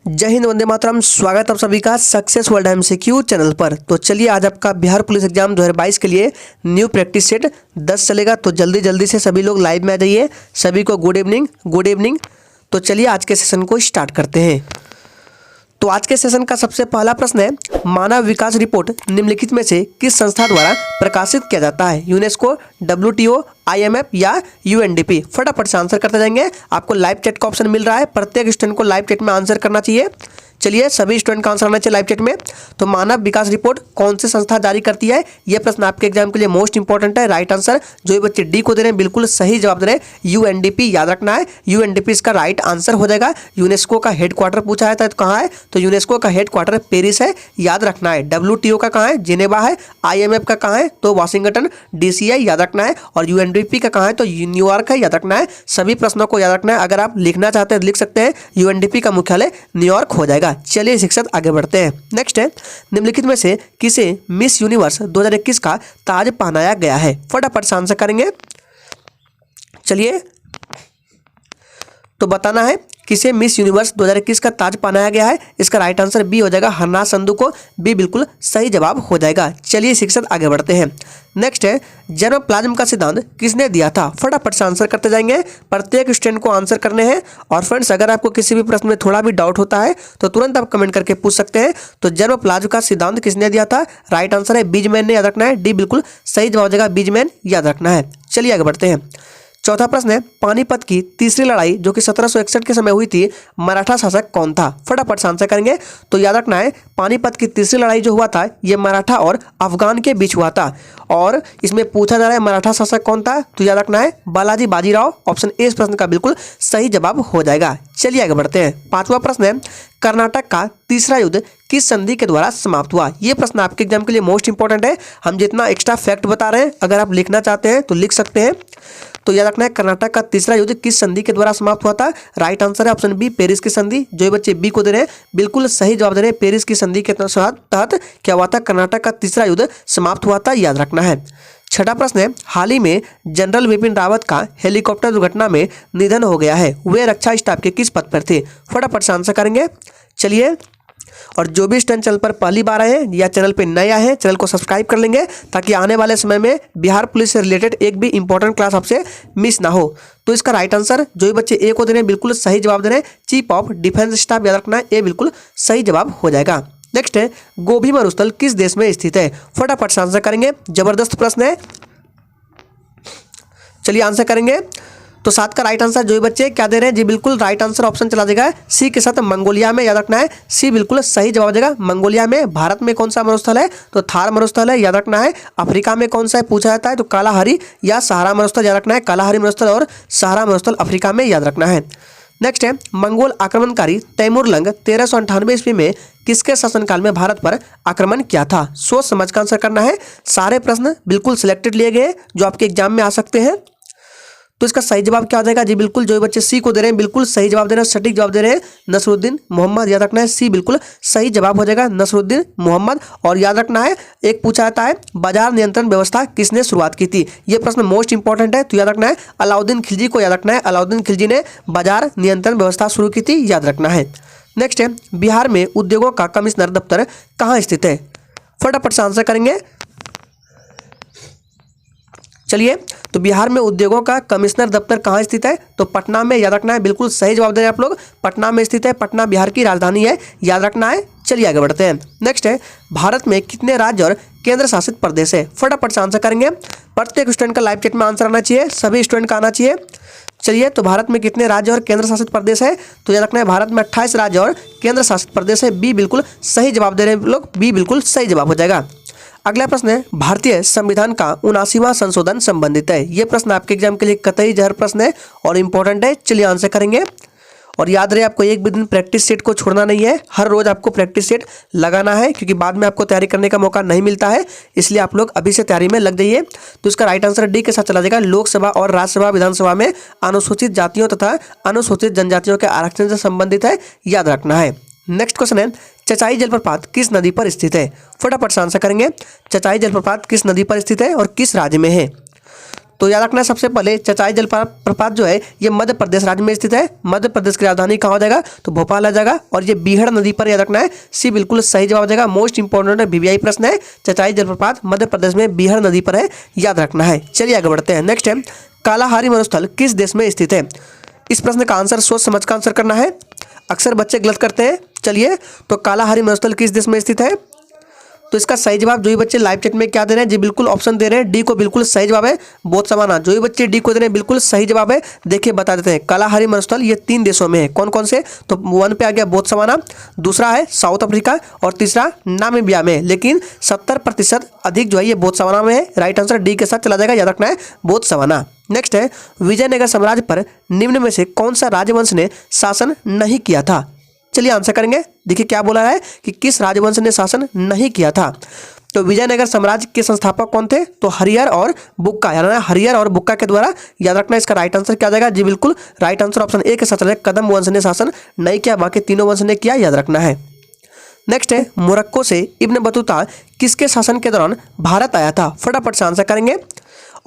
जय हिंद, वंदे मातरम। स्वागत आप सभी का सक्सेस वर्ल्ड एमसीक्यू चैनल पर। तो चलिए आज आपका बिहार पुलिस एग्जाम 2022 के लिए न्यू प्रैक्टिस सेट 10 चलेगा। तो जल्दी से सभी लोग लाइव में आ जाइए। सभी को गुड इवनिंग, गुड इवनिंग। तो चलिए आज के सेशन को स्टार्ट करते हैं। तो आज के सेशन का सबसे पहला प्रश्न है, मानव विकास रिपोर्ट निम्नलिखित में से किस संस्था द्वारा प्रकाशित किया जाता है? यूनेस्को, WTO, IMF या UNDP? फटाफट से आंसर करते जाएंगे। आपको लाइव चैट का ऑप्शन मिल रहा है, प्रत्येक स्टूडेंट को लाइव चैट में आंसर करना चाहिए। चलिए सभी स्टूडेंट का आंसर आना चाहिए लाइव चैट में। तो मानव विकास रिपोर्ट कौन सी संस्था जारी करती है? यह प्रश्न आपके एग्जाम के लिए मोस्ट इंपॉर्टेंट है। राइट आंसर जो ये बच्चे डी को दे रहे हैं बिल्कुल सही जवाब दे रहे हैं, UNDP याद रखना है। UNDP इसका राइट आंसर हो जाएगा। यूनेस्को का हेडक्वार्टर पूछा है तो कहाँ है? तो यूनेस्को का हेडक्वार्टर पेरिस है, याद रखना है। WTO का कहाँ है? जिनेवा है। IMF का कहाँ है? तो वाशिंगटन DC है, याद रखना है। और UNDP का कहाँ है? तो न्यूयॉर्क है, याद रखना है। सभी प्रश्नों को याद रखना है। अगर आप लिखना चाहते हैं लिख सकते हैं, UNDP का मुख्यालय न्यूयॉर्क हो जाएगा। चलिए शिक्षक आगे बढ़ते हैं। नेक्स्ट है, निम्नलिखित में से किसे मिस यूनिवर्स 2021 का ताज पहनाया गया है? फटाफट से आंसर करेंगे। चलिए तो बताना है किसे मिस यूनिवर्स 2021 का ताज पहनाया गया है। इसका राइट आंसर बी हो जाएगा, हरनाज संधू को। बी बिल्कुल सही जवाब हो जाएगा। चलिए शिक्षक आगे बढ़ते हैं। नेक्स्ट है, जर्मोप्लाज्म का सिद्धांत किसने दिया था? फटाफट से आंसर करते जाएंगे। प्रत्येक स्टूडेंट को आंसर करने हैं। और फ्रेंड्स अगर आपको किसी भी प्रश्न में थोड़ा भी डाउट होता है तो तुरंत आप कमेंट करके पूछ सकते हैं। तो जर्मोप्लाज्म का सिद्धांत किसने दिया था? राइट आंसर है बीजमैन ने, याद रखना है। डी बिल्कुल सही जवाब हो जाएगा, बीजमैन याद रखना है। चलिए आगे बढ़ते हैं। चौथा प्रश्न है, पानीपत की तीसरी लड़ाई जो कि 1761 के समय हुई थी, मराठा शासक कौन था? फटाफट से आंसर करेंगे। तो याद रखना है पानीपत की तीसरी लड़ाई जो हुआ था ये मराठा और अफगान के बीच हुआ था। और इसमें पूछा जा रहा है मराठा शासक कौन था? तो याद रखना है बालाजी बाजीराव। ऑप्शन ए इस प्रश्न का बिल्कुल सही जवाब हो जाएगा। चलिए आगे बढ़ते हैं। पांचवा प्रश्न है, कर्नाटक का तीसरा युद्ध किस संधि के द्वारा समाप्त हुआ? ये प्रश्न आपके एग्जाम के लिए मोस्ट इंपॉर्टेंट है। हम जितना एक्स्ट्रा फैक्ट बता रहे हैं, अगर आप लिखना चाहते हैं तो लिख सकते हैं। तो याद रखना है कर्नाटक का तीसरा युद्ध किस संधि के द्वारा समाप्त हुआ था? राइट आंसर है ऑप्शन बी, पेरिस की संधि। जो बच्चे बी को दे रहे हैं बिल्कुल सही जवाब दे रहे हैं। पेरिस की संधि के तहत क्या हुआ था? कर्नाटक का तीसरा युद्ध समाप्त हुआ था, याद रखना है। छठा प्रश्न है, हाल ही में जनरल बिपिन रावत का हेलीकॉप्टर दुर्घटना में निधन हो गया है। वे रक्षा स्टाफ के किस पद पर थे? फटाफट से आंसर करेंगे। चलिए, और जो भी स्टूडेंट चैनल पर पहली बार आए हैं या चैनल पे नए आए हैं, चैनल को सब्सक्राइब कर लेंगे ताकि आने वाले समय में बिहार पुलिस से रिलेटेड एक भी इंपॉर्टेंट क्लास आपसे मिस ना हो। तो इसका राइट आंसर जो भी बच्चे ए को दे रहे हैं बिल्कुल सही जवाब दे रहे हैं, चीफ ऑफ डिफेंस स्टाफ, याद रखना है। ए बिल्कुल सही जवाब हो जाएगा। नेक्स्ट है, गोभी मरुस्थल किस देश में स्थित है? फटाफट से आंसर करेंगे। जबरदस्त प्रश्न है, चलिए आंसर करेंगे। तो 7 का राइट आंसर जो बच्चे क्या दे रहे हैं जी बिल्कुल राइट आंसर ऑप्शन चला जाएगा सी के साथ, मंगोलिया में, याद रखना है। सी बिल्कुल सही जवाब देगा, मंगोलिया में। भारत में कौन सा मरुस्थल है? तो थार मरुस्थल है, याद रखना है। अफ्रीका में कौन सा है पूछा जाता है? तो कालाहारी या सहारा मरुस्थल, याद रखना है। कालाहारी मरुस्थल और सहारा मरुस्थल अफ्रीका में, याद रखना है। नेक्स्ट है, मंगोल आक्रमणकारी तैमूरलंग 1398 ईस्वी में किसके शासनकाल में भारत पर आक्रमण किया था? सोच समझ कर आंसर करना है। सारे प्रश्न बिल्कुल सिलेक्टेड लिए गए जो आपके एग्जाम में आ सकते हैं। तो इसका सही जवाब क्या हो जाएगा जी बिल्कुल जो बच्चे सी को दे रहे हैं बिल्कुल सही जवाब दे रहे हैं, सटीक जवाब दे रहे हैं, नसरुद्दीन मोहम्मद, याद रखना है। सी बिल्कुल सही जवाब हो जाएगा, नसरुद्दीन मोहम्मद। और याद रखना है एक पूछा जाता है बाजार नियंत्रण व्यवस्था किसने शुरुआत की थी? ये प्रश्न मोस्ट इंपॉर्टेंट है। तो याद रखना है अलाउद्दीन खिलजी को, याद रखना है। अलाउद्दीन खिलजी ने बाजार नियंत्रण व्यवस्था शुरू की थी, याद रखना है। नेक्स्ट है, बिहार में उद्योगों का कमिश्नर दफ्तर कहाँ स्थित है? फटाफट से आंसर करेंगे। चलिए, तो बिहार में उद्योगों का कमिश्नर दफ्तर कहाँ स्थित है? तो पटना में, याद रखना है। बिल्कुल सही जवाब दे रहे हैं आप लोग, पटना में स्थित है। पटना बिहार की राजधानी है, याद रखना है। चलिए आगे बढ़ते हैं। नेक्स्ट है, भारत में कितने राज्य और केंद्र शासित प्रदेश है? फटाफट से आंसर करेंगे। प्रत्येक स्टूडेंट का लाइव चैट में आंसर आना चाहिए, सभी स्टूडेंट का आना चाहिए। चलिए, तो भारत में कितने राज्य और केंद्र शासित प्रदेश है? तो याद रखना है भारत में 28 राज्य और केंद्र शासित प्रदेश है। बी बिल्कुल सही जवाब दे रहे हैं लोग, बी बिल्कुल सही जवाब हो जाएगा। अगला प्रश्न है, भारतीय संविधान का 79वां संशोधन संबंधित है। यह प्रश्न आपके एग्जाम के लिए कतई जहर प्रश्न है और इंपॉर्टेंट है। चलिए आंसर करेंगे। और याद रहे आपको एक भी दिन प्रैक्टिस सेट को छोड़ना नहीं है, हर रोज आपको प्रैक्टिस सेट लगाना है क्योंकि बाद में आपको तैयारी करने का मौका नहीं मिलता है, इसलिए आप लोग अभी से तैयारी में लग जाइए। तो इसका राइट आंसर डी के साथ चला जाएगा, लोकसभा और राज्यसभा विधानसभा में अनुसूचित जातियों तथा अनुसूचित जनजातियों के आरक्षण से संबंधित है, याद रखना है। नेक्स्ट क्वेश्चन है, चचाई जलप्रपात किस नदी पर स्थित है? फटाफट से आंसर करेंगे। चचाई जलप्रपात किस नदी पर स्थित है और किस राज्य में है? तो याद रखना है सबसे पहले चचाई जलप्रपात जो है ये मध्य प्रदेश राज्य में स्थित है। मध्य प्रदेश की राजधानी कहाँ हो जाएगा, तो भोपाल आ जाएगा। और ये बीहड़ नदी पर याद रखना है, सी बिल्कुल सही जवाब हो जाएगा। मोस्ट इंपॉर्टेंट वीवीआई प्रश्न है, चचाई जलप्रपात मध्य प्रदेश में बीहड़ नदी पर है, याद रखना है। चलिए आगे बढ़ते हैं। नेक्स्ट है कालाहारी मरुस्थल किस देश में स्थित है। इस प्रश्न का आंसर सोच समझ कर आंसर करना है, अक्सर बच्चे गलत करते हैं। चलिए, तो कालाहारी मरुस्थल किस देश में स्थित है, तो इसका सही जवाब जो भी बच्चे लाइव चैट में क्या दे रहे हैं जी बिल्कुल ऑप्शन दे रहे हैं, डी को बिल्कुल सही जवाब है बोत्सवाना। जो भी बच्चे डी को दे रहे हैं बिल्कुल सही जवाब है। देखिए बता देते हैं, कालाहारी मरुस्थल ये 3 देशों में है। कौन कौन से, तो 1 पे आ गया बोत्सवाना, दूसरा है साउथ अफ्रीका और तीसरा नामीबिया में। लेकिन 70% अधिक जो है ये बोत्सवाना में है। राइट आंसर डी के साथ चला जाएगा, याद रखना है बोत्सवाना। नेक्स्ट है विजयनगर साम्राज्य पर निम्न में से कौन सा राजवंश ने शासन नहीं किया था। चलिए आंसर करेंगे। देखिए क्या बोला है कि किस राजवंश ने शासन नहीं किया था। तो विजयनगर साम्राज्य के संस्थापक कौन थे, तो हरिहर और बुक्का, यानी हरिहर और बुक्का के द्वारा। याद रखना इसका राइट आंसर क्या जाएगा जी बिल्कुल राइट आंसर ऑप्शन ए के साथ कदम वंश ने शासन नहीं किया, बाकी तीनों वंश ने किया, याद रखना है। नेक्स्ट है मोरक्को से इब्न बतूता किसके शासन के दौरान भारत आया था। फटाफट से आंसर करेंगे।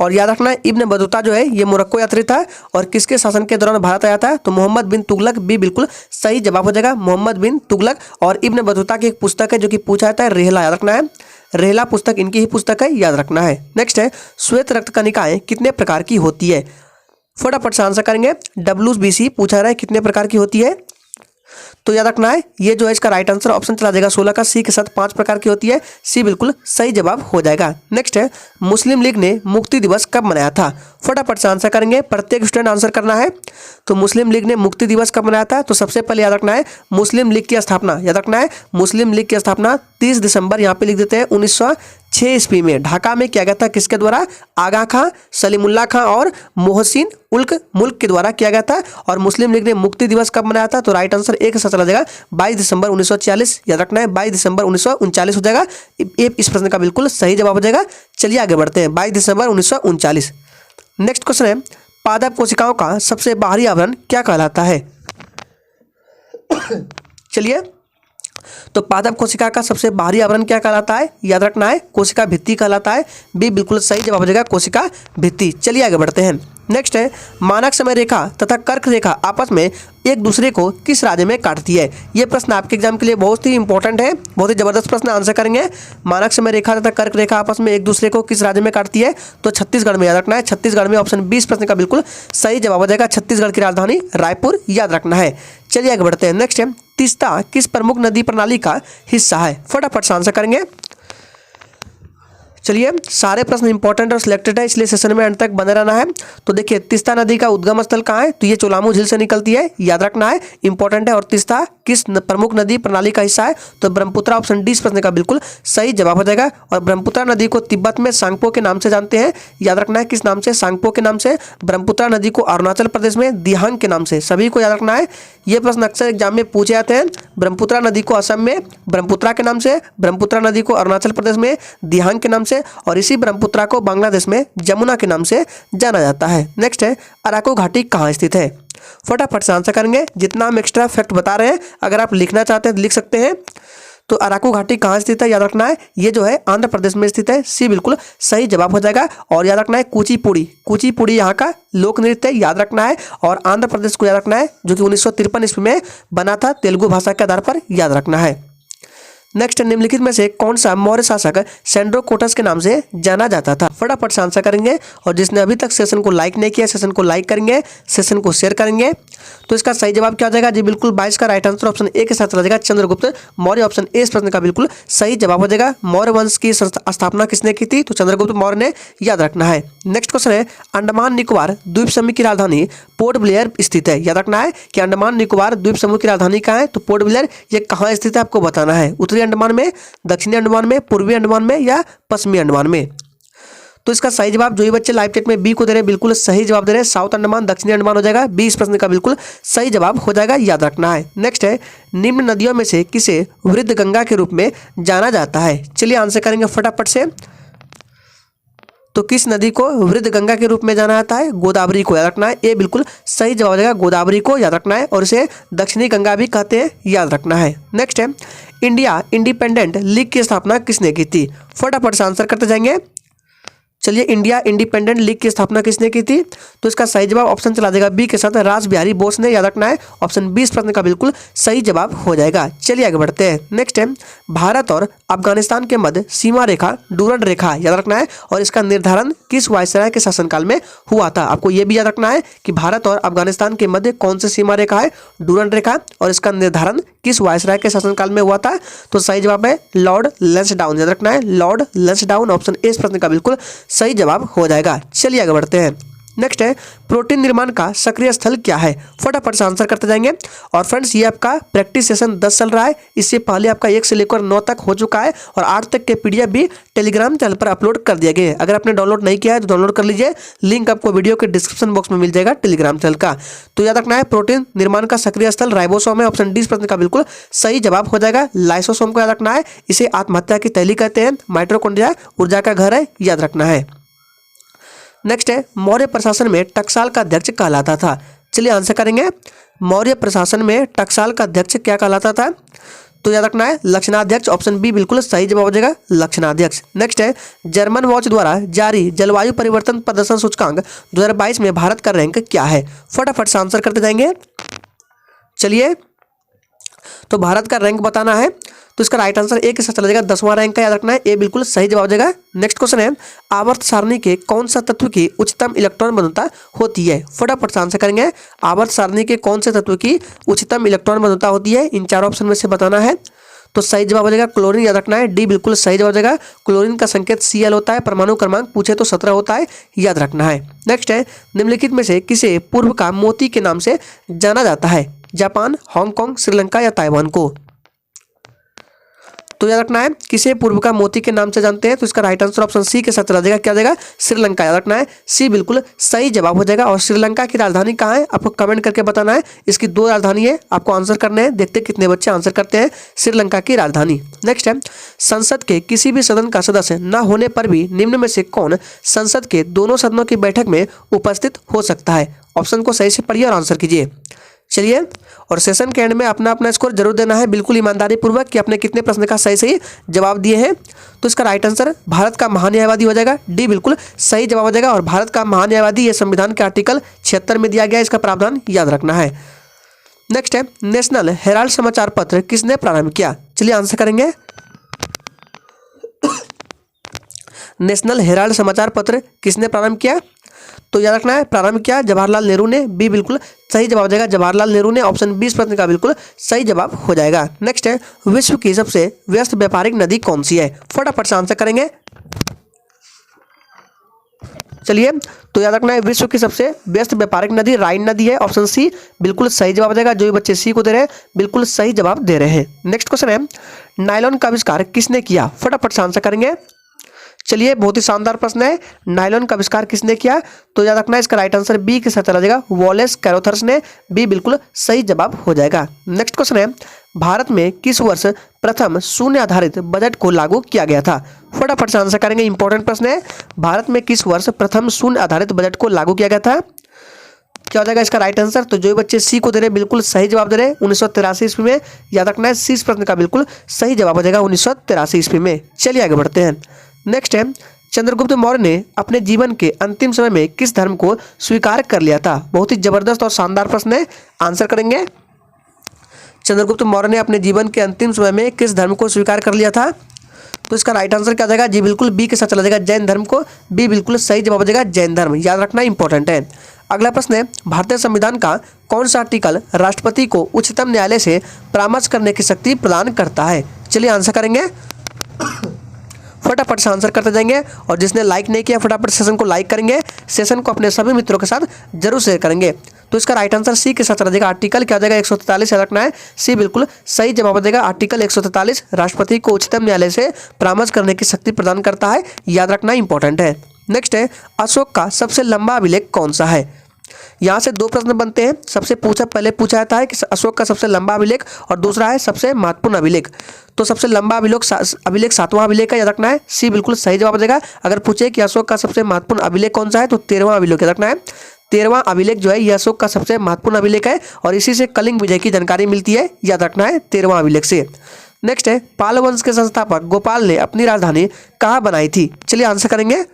और याद रखना है इब्न बतूता जो है ये मोरक्को यात्री था और किसके शासन के दौरान भारत आया था, तो मोहम्मद बिन तुगलक भी बिल्कुल सही जवाब हो जाएगा, मोहम्मद बिन तुगलक। और इब्न बतूता की एक पुस्तक है जो कि पूछा जाता है रेहला, याद रखना है रेहला पुस्तक इनकी ही पुस्तक है, याद रखना है। नेक्स्ट है श्वेत रक्त कणिकाएं कितने प्रकार की होती है। फटाफट से आंसर करेंगे। WBC पूछा रहा है कितने प्रकार की होती है, तो याद रखना है ये जो है इसका राइट आंसर ऑप्शन चला जाएगा 16 का, सी के साथ 5 प्रकार की होती है, सी बिल्कुल सही जवाब हो जाएगा। नेक्स्ट है मुस्लिम लीग ने मुक्ति दिवस कब मनाया था। फटाफट से आंसर करेंगे, प्रत्येक स्टूडेंट आंसर करना है। तो मुस्लिम लीग ने मुक्ति दिवस कब मनाया था, तो सबसे पहले याद रखना है मुस्लिम लीग की स्थापना, याद रखना है मुस्लिम लीग की स्थापना 30 दिसंबर यहाँ पे लिख देते हैं 1906 ईस्वी में ढाका में किया गया था। किसके द्वारा, आगा खां, सलीमुल्लाह खां और मोहसिन उल्क मुल्क के द्वारा किया गया था। और मुस्लिम लीग ने मुक्ति दिवस कब मनाया था, तो राइट आंसर एक साथ चला जाएगा 22 दिसंबर 1946, याद रखना है 22 दिसंबर 1939 हो जाएगा। ये इस प्रश्न का बिल्कुल सही जवाब हो जाएगा। चलिए आगे बढ़ते हैं, 22 दिसंबर 1939। नेक्स्ट क्वेश्चन है पादप कोशिकाओं का सबसे बाहरी आवरण क्या कहलाता है। चलिए, तो पादप कोशिका का सबसे बाहरी आवरण क्या कहलाता है, याद रखना है कोशिका भित्ति कहलाता है, बी बिल्कुल सही जवाब हो जाएगा कोशिका भित्ति। चलिए आगे बढ़ते हैं। नेक्स्ट है मानक समय रेखा तथा कर्क रेखा आपस में एक दूसरे को किस राज्य में काटती है। ये प्रश्न आपके एग्जाम के लिए बहुत ही इंपॉर्टेंट है, बहुत ही जबरदस्त प्रश्न, आंसर करेंगे। मानक समय रेखा तथा कर्क रेखा आपस में एक दूसरे को किस राज्य में काटती है, तो छत्तीसगढ़ में, याद रखना है छत्तीसगढ़ में। ऑप्शन 20 प्रश्न का बिल्कुल सही जवाब हो जाएगा, छत्तीसगढ़ की राजधानी रायपुर, याद रखना है। चलिए आगे बढ़ते हैं। नेक्स्ट है तीस्ता किस प्रमुख नदी प्रणाली का हिस्सा है। फटाफट से आंसर करेंगे। चलिए, सारे प्रश्न इंपॉर्टेंट और सिलेक्टेड है, इसलिए सेशन में अंत तक बने रहना है। तो देखिए तीस्ता नदी का उद्गम स्थल कहाँ है, तो ये चोलामू झील से निकलती है, याद रखना है इंपॉर्टेंट है। और तीस्ता किस प्रमुख नदी प्रणाली का हिस्सा है, तो ब्रह्मपुत्रा। ऑप्शन डी इस प्रश्न का बिल्कुल सही जवाब हो जाएगा। और ब्रह्मपुत्रा नदी को तिब्बत में सांगपो के नाम से जानते हैं, याद रखना है किस नाम से, सांगपो के नाम से। ब्रह्मपुत्रा नदी को अरुणाचल प्रदेश में दिहांग के नाम से, सभी को याद रखना है। ये प्रश्न अक्सर एग्जाम में पूछे जाते हैं। ब्रह्मपुत्रा नदी को असम में ब्रह्मपुत्रा के नाम से, ब्रह्मपुत्रा नदी को अरुणाचल प्रदेश में दिहांग के नाम से, और इसी ब्रह्मपुत्रा को बांग्लादेश में जमुना के नाम से जाना जाता है। नेक्स्ट है अराकू घाटी कहाँ स्थित है। फटाफट से आंसर करेंगे, जितना हम एक्स्ट्रा फैक्ट बता रहे हैं अगर आप लिखना चाहते हैं तो लिख सकते हैं। तो अराकू घाटी कहाँ स्थित है, याद रखना है ये जो है आंध्र प्रदेश में स्थित है, सी बिल्कुल सही जवाब हो जाएगा। और याद रखना है कुचिपुड़ी, कुचिपुड़ी यहाँ का लोक नृत्य है, याद रखना है। और आंध्र प्रदेश को याद रखना है जो कि 1953 ईस्वी में बना था तेलुगु भाषा के आधार पर, याद रखना है। नेक्स्ट निम्नलिखित में से कौन सा मौर्य शासक सेंड्रोकोटस के नाम से जाना जाता था। फटाफट से आंसर करेंगे। और जिसने अभी तक सेशन को लाइक नहीं किया, सेशन को लाइक करेंगे, सेशन को शेयर करेंगे। तो इसका सही जवाब क्या हो जाएगा जी बिल्कुल 22 का राइट आंसर ऑप्शन ए के साथ चला जाएगा चंद्रगुप्त मौर्य। ऑप्शन ए इस प्रश्न का बिल्कुल सही जवाब हो जाएगा। मौर्य वंश की स्थापना किसने की थी, तो चंद्रगुप्त मौर्य ने, याद रखना है। नेक्स्ट क्वेश्चन है अंडमान निकोबार द्वीप समूह की राजधानी पोर्ट ब्लेयर स्थित है। याद रखना है कि अंडमान निकोबार द्वीप समूह की राजधानी कहाँ है, तो पोर्ट ब्लेयर। ये कहाँ स्थित है आपको बताना है, उत्तरी अंडमान में, दक्षिणी अंडमान में, पूर्वी अंडमान में या पश्चिमी अंडमान में। तो इसका सही जवाब जो ये बच्चे लाइव चैट में बी को दे रहे हैं बिल्कुल सही जवाब दे रहे हैं, साउथ अंडमान दक्षिणी अंडमान हो जाएगा, बी इस प्रश्न का बिल्कुल सही जवाब हो जाएगा, याद रखना है। नेक्स्ट है निम्न नदियों में से किसे वृद्ध गंगा के रूप में जाना जाता है। चलिए आंसर करेंगे फटाफट से। तो किस नदी को वृद्ध गंगा के रूप में जाना जाता है, गोदावरी को, याद रखना है ये बिल्कुल सही जवाब हो जाएगा, गोदावरी को, याद रखना है। और इसे दक्षिणी गंगा भी कहते हैं, याद रखना है। नेक्स्ट है इंडिया इंडिपेंडेंट लीग की स्थापना किसने की थी। फटाफट से आंसर करते जाएंगे। चलिए, इंडिया इंडिपेंडेंट लीग की स्थापना किसने की थी? तो इसका सही जवाब ऑप्शन चला जाएगा बी के साथ, रास बिहारी बोस ने। याद रखना है, ऑप्शन 20 प्रश्न का बिल्कुल सही जवाब हो जाएगा। चलिए आगे बढ़ते हैं। नेक्स्ट है, भारत और अफगानिस्तान के मध्य सीमा रेखा डूरंड रेखा, याद रखना है, और इसका निर्धारण किस वायसराय के शासनकाल में हुआ था? आपको यह भी याद रखना है कि भारत और अफगानिस्तान के मध्य कौन सी सीमा रेखा है? डूरंड रेखा, और इसका निर्धारण किस वायसराय के शासनकाल में हुआ था? तो सही जवाब है लॉर्ड लैंसडाउन। याद रखना है, लॉर्ड लैंसडाउन। ऑप्शन ए इस प्रश्न का बिल्कुल सही जवाब हो जाएगा। चलिए आगे बढ़ते हैं। नेक्स्ट है, प्रोटीन निर्माण का सक्रिय स्थल क्या है? फटाफट से आंसर करते जाएंगे। और फ्रेंड्स, ये आपका प्रैक्टिस सेशन 10 चल रहा है। इससे पहले आपका 1 से लेकर 9 तक हो चुका है, और 8 तक के PDF भी टेलीग्राम चैनल पर अपलोड कर दिया गया है। अगर आपने डाउनलोड नहीं किया है तो डाउनलोड कर लीजिए, लिंक आपको वीडियो के डिस्क्रिप्शन बॉक्स में मिल जाएगा टेलीग्राम चैनल का। तो याद रखना है, प्रोटीन निर्माण का सक्रिय स्थल राइबोसोम है। ऑप्शन डी इस प्रश्न का बिल्कुल सही जवाब हो जाएगा। लाइसोसोम को याद रखना है, इसे आत्महत्या की तैली कहते हैं। माइटोकॉन्ड्रिया ऊर्जा का घर है, याद रखना है। नेक्स्ट है, मौर्य प्रशासन में टकसाल का अध्यक्ष कहलाता था। चलिए आंसर करेंगे। मौर्य प्रशासन में टकसाल का अध्यक्ष क्या कहलाता था? तो याद रखना है लक्षणाध्यक्ष। ऑप्शन बी बिल्कुल सही जवाब हो जाएगा, लक्षणाध्यक्ष। नेक्स्ट है, जर्मन वॉच द्वारा जारी जलवायु परिवर्तन प्रदर्शन सूचकांक 2022 में भारत का रैंक क्या है? फटाफट से आंसर करते जाएंगे। चलिए, तो भारत का रैंक बताना है, तो इसका राइट आंसर ए के साथ चला जाएगा, 10वां रैंक का। याद रखना है, ए बिल्कुल सही जवाब हो जाएगा। नेक्स्ट क्वेश्चन है, आवर्त सारणी के कौन सा तत्व की उच्चतम इलेक्ट्रॉन बंधुता होती है? फटाफट से आंसर करेंगे। आवर्त सारणी के कौन से तत्व की उच्चतम इलेक्ट्रॉन बंधुता होती है? इन 4 ऑप्शन में से बताना है। तो सही जवाब हो जाएगा क्लोरीन। याद रखना है, डी बिल्कुल सही जवाब हो जाएगा। क्लोरीन का संकेत Cl होता है। परमाणु क्रमांक पूछे तो 17 होता है, याद रखना है। नेक्स्ट है, निम्नलिखित में से किसे पूर्व का मोती के नाम से जाना जाता है? जापान, हांगकांग, श्रीलंका या ताइवान को? तो याद रखना है, किसे पूर्व का मोती के नाम से जानते हैं? तो इसका राइट आंसर ऑप्शन सी के साथ चला जाएगा, क्या जाएगा? श्रीलंका। याद रखना है, सी बिल्कुल सही जवाब हो जाएगा। और श्रीलंका की राजधानी कहाँ है? आपको कमेंट करके बताना है। इसकी 2 राजधानी है, आपको आंसर करने हैं। देखते हैं कितने बच्चे आंसर करते हैं श्रीलंका की राजधानी। नेक्स्ट है, संसद के किसी भी सदन का सदस्य न होने पर भी निम्न में से कौन संसद के दोनों सदनों की बैठक में उपस्थित हो सकता है? ऑप्शन को सही से पढ़िए और आंसर कीजिए। चलिए, और सेशन के एंड में अपना अपना स्कोर जरूर देना है, बिल्कुल ईमानदारी पूर्वक, कि आपने कितने प्रश्न का सही जवाब दिए हैं। तो इसका राइट आंसर भारत का महान्यायवादी हो जाएगा, डी बिल्कुल सही जवाब हो जाएगा। और भारत का महान्यायवादी ये संविधान के आर्टिकल 76 में दिया गया है, इसका प्रावधान याद रखना है। नेक्स्ट है, नेशनल हेराल्ड समाचार पत्र किसने प्रारंभ किया? चलिए आंसर करेंगे। नेशनल हेराल्ड समाचार पत्र किसने प्रारंभ किया? तो याद रखना है, प्रारंभ किया जवाहरलाल नेहरू ने, बी बिल्कुल सही जवाब हो जाएगा, जवाहरलाल नेहरू ने। ऑप्शन 20 प्रश्न का बिल्कुल सही जवाब हो जाएगा। नेक्स्ट है, विश्व की सबसे व्यस्त व्यापारिक नदी कौन सी है? फटाफट से आंसर करेंगे। चलिए, तो याद रखना है, विश्व की सबसे व्यस्त व्यापारिक नदी राइन नदी है। ऑप्शन सी बिल्कुल सही जवाब हो जाएगा। जो भी बच्चे सी को दे रहे हैं बिल्कुल सही जवाब दे रहे हैं। नेक्स्ट क्वेश्चन है, नायलॉन का आविष्कार किसने किया? फटाफट से आंसर करेंगे। चलिए, बहुत ही शानदार प्रश्न है, नायलॉन का आविष्कार किसने किया? तो याद रखना है, इसका राइट आंसर बी के साथ चला जाएगा, वॉलेस कैरोथर्स ने, बी बिल्कुल सही जवाब हो जाएगा। नेक्स्ट क्वेश्चन है, भारत में किस वर्ष प्रथम शून्य आधारित बजट को लागू किया गया था? फटाफट से आंसर करेंगे, इंपॉर्टेंट प्रश्न है। भारत में किस वर्ष प्रथम शून्य आधारित बजट को लागू किया गया था? क्या हो जाएगा इसका राइट आंसर? तो जो बच्चे सी को दे रहे हैं बिल्कुल सही जवाब दे रहे हैं, 1983 ईस्वी में। याद रखना है, सी इस प्रश्न का बिल्कुल सही जवाब हो जाएगा, 1983 ईस्वी में। चलिए आगे बढ़ते हैं। नेक्स्ट है, चंद्रगुप्त मौर्य ने अपने जीवन के अंतिम समय में किस धर्म को स्वीकार कर लिया था? बहुत ही जबरदस्त और शानदार प्रश्न है, आंसर करेंगे। चंद्रगुप्त मौर्य ने अपने जीवन के अंतिम समय में किस धर्म को स्वीकार कर लिया था? तो इसका राइट आंसर क्या जाएगा? जी बिल्कुल बी के साथ चला जाएगा, जैन धर्म को, बी बिल्कुल सही जवाब हो जाएगा, जैन धर्म। याद रखना इंपॉर्टेंट है। अगला प्रश्न है, भारतीय संविधान का कौन सा आर्टिकल राष्ट्रपति को उच्चतम न्यायालय से परामर्श करने की शक्ति प्रदान करता है? चलिए आंसर करेंगे, फटाफट से आंसर करते जाएंगे। और जिसने लाइक नहीं किया फटाफट सेशन को लाइक करेंगे, सेशन को अपने सभी मित्रों के साथ जरूर शेयर करेंगे। तो इसका राइट आंसर सी के साथ चला जाएगा, आर्टिकल क्या हो जाएगा? 143 याद रखना है, सी बिल्कुल सही जवाब हो जाएगा। आर्टिकल 143 राष्ट्रपति को उच्चतम न्यायालय से परामर्श करने की शक्ति प्रदान करता है, याद रखना इंपॉर्टेंट है। नेक्स्ट है, अशोक का सबसे लंबा अभिलेख कौन सा है? यहाँ से 2 प्रश्न बनते हैं। पहले पूछा जाता है कि अशोक का सबसे लंबा अभिलेख, और दूसरा है सबसे महत्वपूर्ण अभिलेख। तो सबसे लंबा अभिलेख 7वां अभिलेख का, याद रखना है, सी बिल्कुल सही जवाब देगा। अगर पूछे कि अशोक का सबसे महत्वपूर्ण अभिलेख कौन सा है, तो 13वां अभिलेख याद रखना है। 13वां अभिलेख जो है ये अशोक का सबसे महत्वपूर्ण अभिलेख है, और इसी से कलिंग विजय की जानकारी मिलती है, याद रखना है 13वां अभिलेख से। नेक्स्ट है, पाल वंश के संस्थापक गोपाल ने अपनी राजधानी कहाँ बनाई थी? चलिए आंसर करेंगे।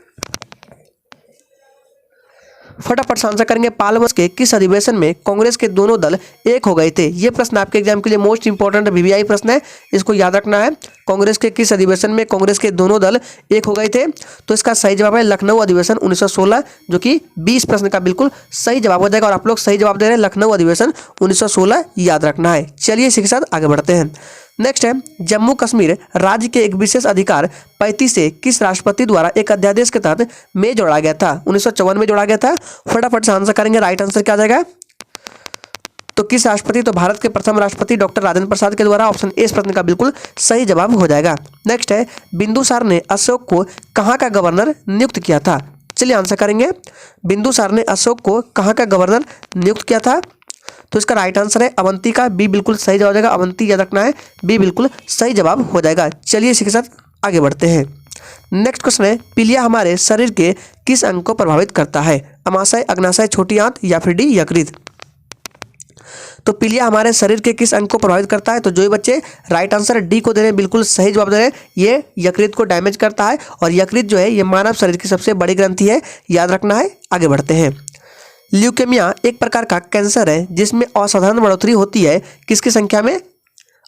फटाफट से आंसर करेंगे। पालवंश के किस अधिवेशन में कांग्रेस के दोनों दल एक हो गए थे? ये प्रश्न आपके एग्जाम के लिए मोस्ट इंपॉर्टेंट वीवीआई प्रश्न है, इसको याद रखना है। कांग्रेस के किस अधिवेशन में कांग्रेस के दोनों दल एक हो गए थे? तो इसका सही जवाब है लखनऊ अधिवेशन 1916, जो कि 20 प्रश्न का बिल्कुल सही जवाब हो जाएगा। और आप लोग सही जवाब दे रहे हैं, लखनऊ अधिवेशन 1916 याद रखना है। चलिए इसी के साथ आगे बढ़ते हैं। नेक्स्ट है, जम्मू कश्मीर राज्य के एक विशेष अधिकार 35 से किस राष्ट्रपति द्वारा एक अध्यादेश के तहत में जोड़ा गया था? 1954 में जोड़ा गया था। फटाफट से आंसर करेंगे, राइट आंसर क्या आ जाएगा? तो किस राष्ट्रपति? तो भारत के प्रथम राष्ट्रपति डॉक्टर राजेंद्र प्रसाद के द्वारा। ऑप्शन ए इस प्रश्न का बिल्कुल सही जवाब हो जाएगा। नेक्स्ट है, बिंदुसार ने अशोक को कहाँ का गवर्नर नियुक्त किया था? चलिए आंसर करेंगे, बिंदुसार ने अशोक को कहाँ का गवर्नर नियुक्त किया था? तो इसका राइट आंसर है अवंती का। बी बिल्कुल सही जवाब हो जाएगा, अवंती याद रखना है, बी बिल्कुल सही जवाब हो जाएगा। चलिए इसी के साथ आगे बढ़ते हैं। नेक्स्ट क्वेश्चन है, पीलिया हमारे शरीर के किस अंग को प्रभावित करता है? अमाशय, अग्नाशय, छोटी आंत या फिर डी यकृत? तो पीलिया हमारे शरीर के किस अंग को प्रभावित करता है? तो जो बच्चे राइट आंसर डी को दे रहे हैं बिल्कुल सही जवाब दे रहे हैं, ये यकृत को डैमेज करता है। और यकृत जो है ये मानव शरीर की सबसे बड़ी ग्रंथि है, याद रखना है। आगे बढ़ते हैं। ल्यूकेमिया एक प्रकार का कैंसर है जिसमें असाधारण बढ़ोतरी होती है किसकी संख्या में?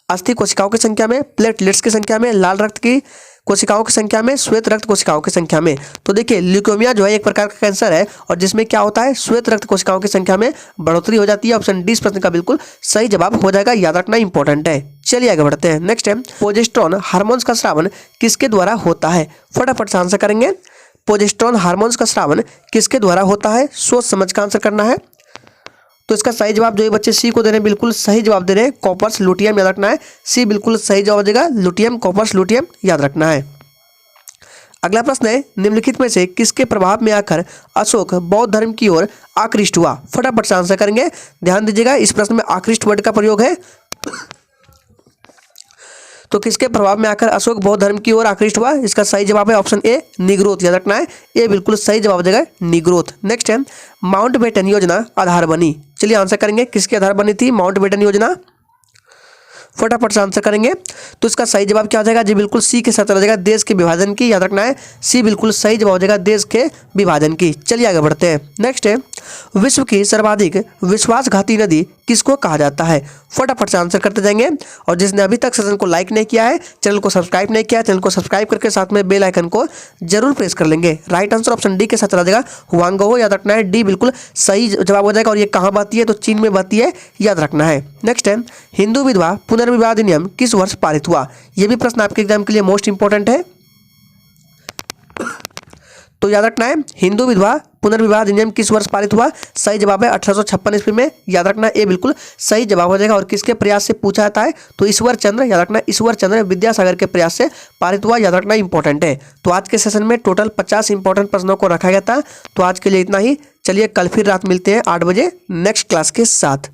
अस्थि कोशिकाओं की संख्या में, प्लेटलेट्स की संख्या में, लाल रक्त की कोशिकाओं की संख्या में, श्वेत रक्त कोशिकाओं की संख्या में। तो देखिए ल्यूकेमिया जो है एक प्रकार का कैंसर है और जिसमें क्या होता है, श्वेत रक्त कोशिकाओं की संख्या में बढ़ोतरी हो जाती है। ऑप्शन डी इस प्रश्न का बिल्कुल सही जवाब हो जाएगा, याद रखना इंपॉर्टेंट है। चलिए आगे बढ़ते हैं। नेक्स्ट है, प्रोजेस्टेरोन हार्मोन्स का स्रावन किसके द्वारा होता है? फटाफट से आंसर करेंगे, प्रोजेस्टेरोन हार्मोन्स का स्रावन किसके द्वारा होता है? सोच समझ का आंसर करना है। तो इसका सही जवाब जो ये बच्चे सी को दे रहे हैं बिल्कुल सही जवाब दे रहे हैं, कॉपर्स लुटियम याद रखना है। सी बिल्कुल सही जवाब देगा, लुटियम, कॉपर्स लुटियम याद रखना है। अगला प्रश्न है, निम्नलिखित में से किसके प्रभाव में आकर अशोक बौद्ध धर्म की ओर आकृष्ट हुआ? फटाफट से आंसर करेंगे। ध्यान दीजिएगा इस प्रश्न में आकृष्ट वर्ड का प्रयोग है। तो किसके प्रभाव में आकर अशोक बौद्ध धर्म की ओर आकृष्ट हुआ? इसका सही जवाब है ऑप्शन ए निग्रोथ, याद रखना है, ये बिल्कुल सही जवाब देगा निग्रोथ। नेक्स्ट है, माउंटबेटन योजना आधार बनी। चलिए आंसर करेंगे, किसके आधार बनी थी माउंटबेटन योजना? फटाफट से आंसर करेंगे। तो इसका सही जवाब क्या हो जाएगा? जी बिल्कुल सी के साथ आ जाएगा, देश के विभाजन की, याद रखना है। सी बिल्कुल सही जवाब हो जाएगा, देश के विभाजन की। चलिए आगे बढ़ते हैं। नेक्स्ट है, विश्व की सर्वाधिक विश्वासघाती नदी किसको कहा जाता है? फटाफट से आंसर करते जाएंगे। और जिसने अभी तक सेशन को लाइक नहीं किया है, चैनल को सब्सक्राइब नहीं किया, चैनल को सब्सक्राइब करके साथ में बेल आइकन को जरूर प्रेस कर लेंगे। राइट आंसर ऑप्शन डी के साथ आ जाएगा, हुआंगहो, याद रखना है, डी बिल्कुल सही जवाब हो जाएगा। और ये कहाँ बहती है? तो चीन में बहती है, याद रखना है। नेक्स्ट है, हिंदू विधवा पुनर्विवाह अधिनियम किस वर्ष पारित हुआ? ये भी प्रश्न आपके एग्जाम के लिए मोस्ट इंपॉर्टेंट है, तो याद रखना है, हिंदू विधवा पुनर्विवाह अधिनियम किस वर्ष पारित हुआ? सही जवाब है 1856 ईस्वी में, याद रखना ये बिल्कुल सही जवाब हो जाएगा। और किसके प्रयास से पूछा जाता है? तो ईश्वर चंद्र, याद रखना ईश्वर चंद्र विद्यासागर के प्रयास से पारित हुआ, याद रखना इंपॉर्टेंट है। तो आज के सेशन में टोटल 50 इंपॉर्टेंट प्रश्नों को रखा गया था। तो आज के लिए इतना ही, चलिए कल फिर रात मिलते हैं 8 बजे नेक्स्ट क्लास के साथ।